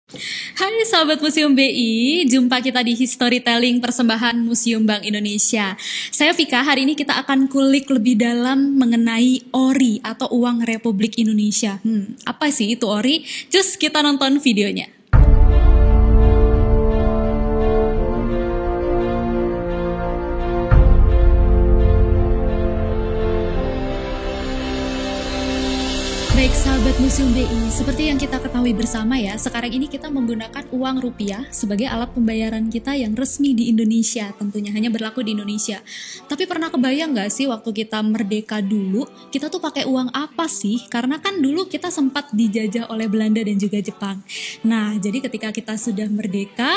Hai sahabat Museum BI, jumpa kita di Historytelling Persembahan Museum Bank Indonesia. Saya Vika, hari ini kita akan kulik lebih dalam mengenai ORI atau Uang Republik Indonesia. Apa sih itu ORI? Just kita nonton videonya. Baik sahabat Museum BI, seperti yang kita ketahui bersama ya, sekarang ini kita menggunakan uang rupiah sebagai alat pembayaran kita yang resmi di Indonesia, tentunya hanya berlaku di Indonesia. Tapi pernah kebayang nggak sih waktu kita merdeka dulu, kita tuh pakai uang apa sih? Karena kan dulu kita sempat dijajah oleh Belanda dan juga Jepang. Nah, jadi ketika kita sudah merdeka,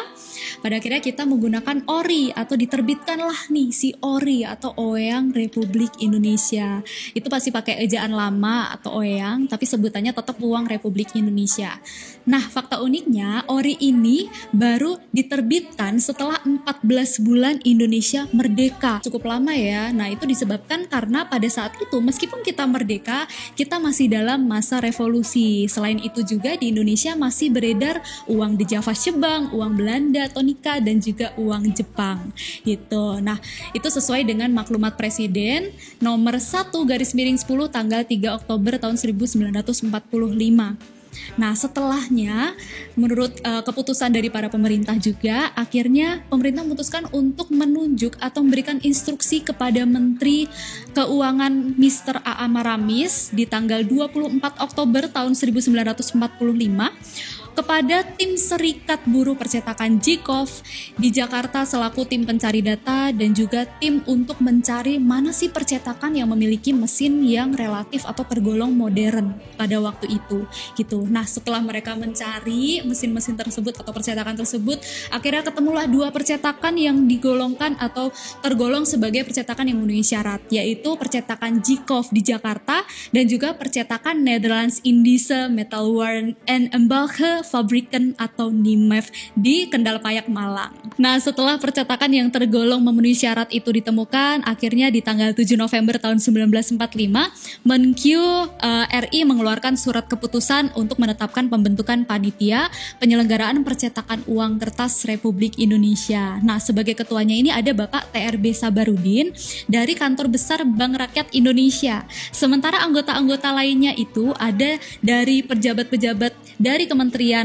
pada akhirnya kita menggunakan ORI atau diterbitkanlah nih si ORI atau Oeyang Republik Indonesia. Itu pasti pakai ejaan lama atau Oeyang, tapi sebutannya tetap Uang Republik Indonesia. Nah, fakta uniknya ORI ini baru diterbitkan setelah 14 bulan Indonesia merdeka. Cukup lama ya. Nah, itu disebabkan karena pada saat itu meskipun kita merdeka, kita masih dalam masa revolusi. Selain itu juga di Indonesia masih beredar uang The Java Shebang, uang Belanda, Tonika, dan juga uang Jepang gitu. Nah, itu sesuai dengan maklumat Presiden nomor 1/10 tanggal 3 Oktober tahun 1945. Nah, setelahnya menurut keputusan dari para pemerintah juga, akhirnya pemerintah memutuskan untuk menunjuk atau memberikan instruksi kepada Menteri Keuangan Mr. A.A. Maramis di tanggal 24 Oktober tahun 1945 kepada tim Serikat Buruh Percetakan JIKOV di Jakarta selaku tim pencari data dan juga tim untuk mencari mana sih percetakan yang memiliki mesin yang relatif atau tergolong modern pada waktu itu gitu. Nah, setelah mereka mencari mesin-mesin tersebut atau percetakan tersebut, akhirnya ketemulah dua percetakan yang digolongkan atau tergolong sebagai percetakan yang memenuhi syarat, yaitu percetakan JIKOV di Jakarta dan juga percetakan Nederlands Indische Metalwaren en Emballage Fabrieken atau NIMEF di Kendal Payak, Malang. Nah, setelah percetakan yang tergolong memenuhi syarat itu ditemukan, akhirnya di tanggal 7 November tahun 1945, Menkyu RI mengeluarkan surat keputusan untuk menetapkan pembentukan panitia penyelenggaraan percetakan uang kertas Republik Indonesia. Nah, sebagai ketuanya ini ada Bapak TRB Sabarudin dari Kantor Besar Bank Rakyat Indonesia. Sementara anggota-anggota lainnya itu ada dari pejabat-pejabat dari Kementerian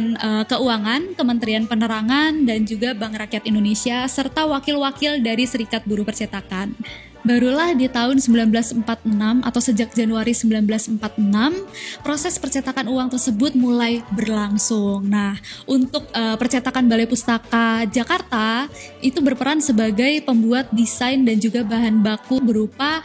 Keuangan, Kementerian Penerangan, dan juga Bank Rakyat Indonesia, serta wakil-wakil dari Serikat Buruh Percetakan. Barulah di tahun 1946 atau sejak Januari 1946, proses percetakan uang tersebut mulai berlangsung. Nah, untuk percetakan Balai Pustaka Jakarta itu berperan sebagai pembuat desain dan juga bahan baku berupa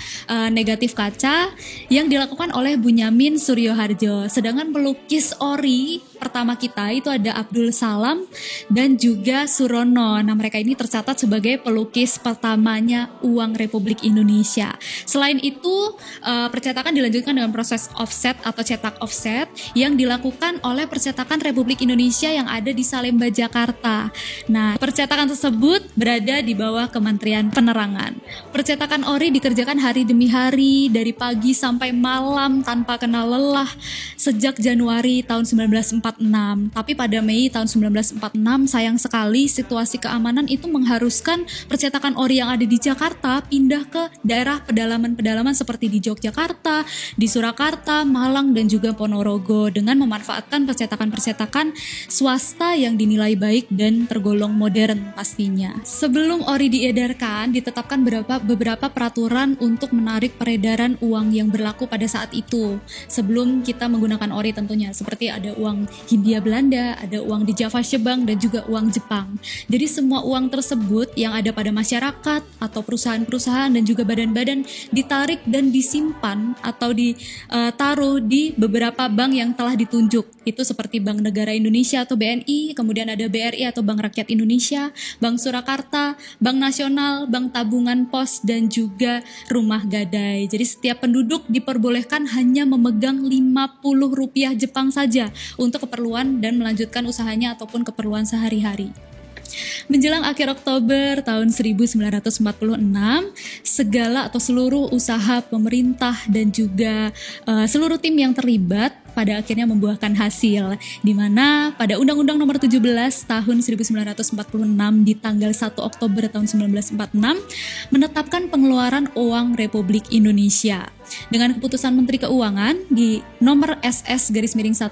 negatif kaca yang dilakukan oleh Bunyamin Suryoharjo. Sedangkan pelukis ORI pertama kita itu ada Abdul Salam dan juga Surono. Nah, mereka ini tercatat sebagai pelukis pertamanya uang Republik Indonesia. Selain itu, percetakan dilanjutkan dengan proses offset atau cetak offset yang dilakukan oleh Percetakan Republik Indonesia yang ada di Salemba, Jakarta. Nah, percetakan tersebut berada di bawah Kementerian Penerangan. Percetakan ORI dikerjakan hari demi hari, dari pagi sampai malam tanpa kenal lelah sejak Januari tahun 1946. Tapi pada Mei tahun 1946, sayang sekali situasi keamanan itu mengharuskan percetakan ORI yang ada di Jakarta pindah ke daerah pedalaman-pedalaman seperti di Yogyakarta, di Surakarta, Malang, dan juga Ponorogo dengan memanfaatkan percetakan-percetakan swasta yang dinilai baik dan tergolong modern pastinya. Sebelum ORI diedarkan, ditetapkan beberapa peraturan untuk menarik peredaran uang yang berlaku pada saat itu. Sebelum kita menggunakan ORI tentunya, seperti ada uang Hindia Belanda, ada uang The Java Shebang, dan juga uang Jepang. Jadi semua uang tersebut yang ada pada masyarakat atau perusahaan-perusahaan dan juga badan-badan ditarik dan disimpan atau ditaruh di beberapa bank yang telah ditunjuk. Itu seperti Bank Negara Indonesia atau BNI, kemudian ada BRI atau Bank Rakyat Indonesia, Bank Surakarta, Bank Nasional, Bank Tabungan Pos, dan juga Rumah Gadai. Jadi setiap penduduk diperbolehkan hanya memegang Rp50 Jepang saja untuk keperluan dan melanjutkan usahanya ataupun keperluan sehari-hari. Menjelang akhir Oktober tahun 1946, segala atau seluruh usaha pemerintah dan juga seluruh tim yang terlibat pada akhirnya membuahkan hasil, di mana pada Undang-Undang Nomor 17 tahun 1946 di tanggal 1 Oktober tahun 1946 menetapkan pengeluaran uang Republik Indonesia. Dengan keputusan Menteri Keuangan di nomor SS-1-35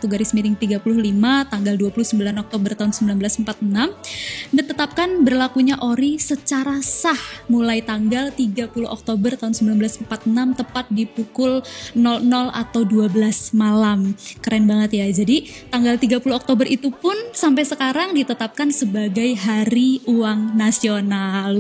tanggal 29 Oktober tahun 1946 ditetapkan berlakunya ORI secara sah mulai tanggal 30 Oktober tahun 1946 tepat di pukul 00 atau 12 malam. Keren banget ya. Jadi tanggal 30 Oktober itu pun sampai sekarang ditetapkan sebagai Hari Uang Nasional.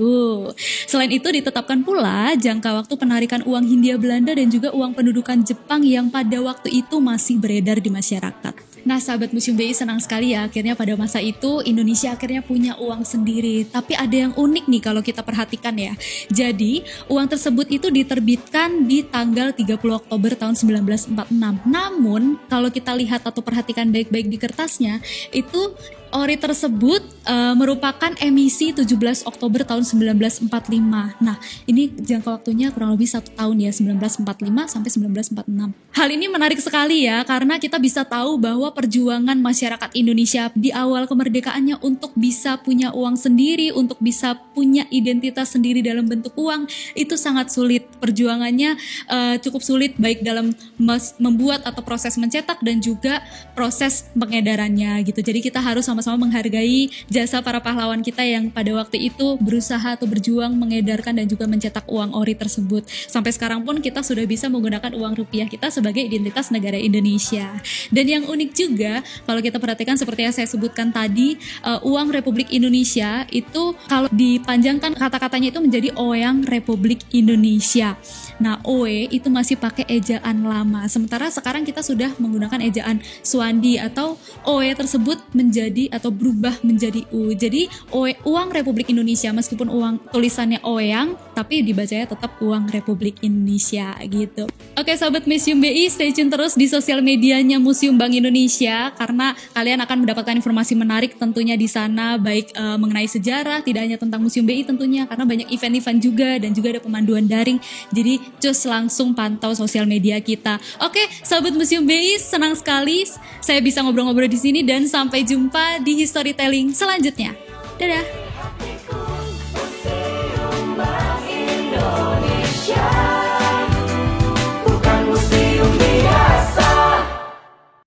Selain itu ditetapkan pula jangka waktu penarikan uang Hindia Belanda dan juga uang pendudukan Jepang yang pada waktu itu masih beredar di masyarakat. Nah, sahabat Museum BI, senang sekali ya akhirnya pada masa itu Indonesia akhirnya punya uang sendiri. Tapi ada yang unik nih kalau kita perhatikan ya. Jadi, uang tersebut itu diterbitkan di tanggal 30 Oktober tahun 1946. Namun, kalau kita lihat atau perhatikan baik-baik di kertasnya, itu ORI tersebut merupakan emisi 17 Oktober tahun 1945. Nah, ini jangka waktunya kurang lebih 1 tahun ya, 1945 sampai 1946. Hal ini menarik sekali ya, karena kita bisa tahu bahwa perjuangan masyarakat Indonesia di awal kemerdekaannya untuk bisa punya uang sendiri, untuk bisa punya identitas sendiri dalam bentuk uang, itu sangat sulit. Perjuangannya cukup sulit baik dalam membuat atau proses mencetak dan juga proses pengedarannya gitu. Jadi kita harus sama-sama menghargai jasa para pahlawan kita yang pada waktu itu berusaha atau berjuang mengedarkan dan juga mencetak uang ORI tersebut. Sampai sekarang pun kita sudah bisa menggunakan uang rupiah kita sebagai identitas negara Indonesia. Dan yang unik juga kalau kita perhatikan seperti yang saya sebutkan tadi, uang Republik Indonesia itu kalau dipanjangkan kata-katanya itu menjadi Oeyang Republik Indonesia. Nah, OE itu masih pakai ejaan lama. Sementara sekarang kita sudah menggunakan ejaan Suandi atau OE tersebut menjadi atau berubah menjadi U. Jadi uang Republik Indonesia meskipun uang tulisannya Oeyang tapi dibacanya tetap uang Republik Indonesia gitu. Oke, sahabat Museum BI, stay tune terus di sosial medianya Museum Bank Indonesia karena kalian akan mendapatkan informasi menarik tentunya di sana, baik mengenai sejarah, tidak hanya tentang Museum BI tentunya karena banyak event-event juga dan juga ada pemanduan daring. Jadi cus langsung pantau sosial media kita. Oke, sahabat Museum BI, senang sekali saya bisa ngobrol-ngobrol di sini dan sampai jumpa di storytelling selanjutnya. Dadah.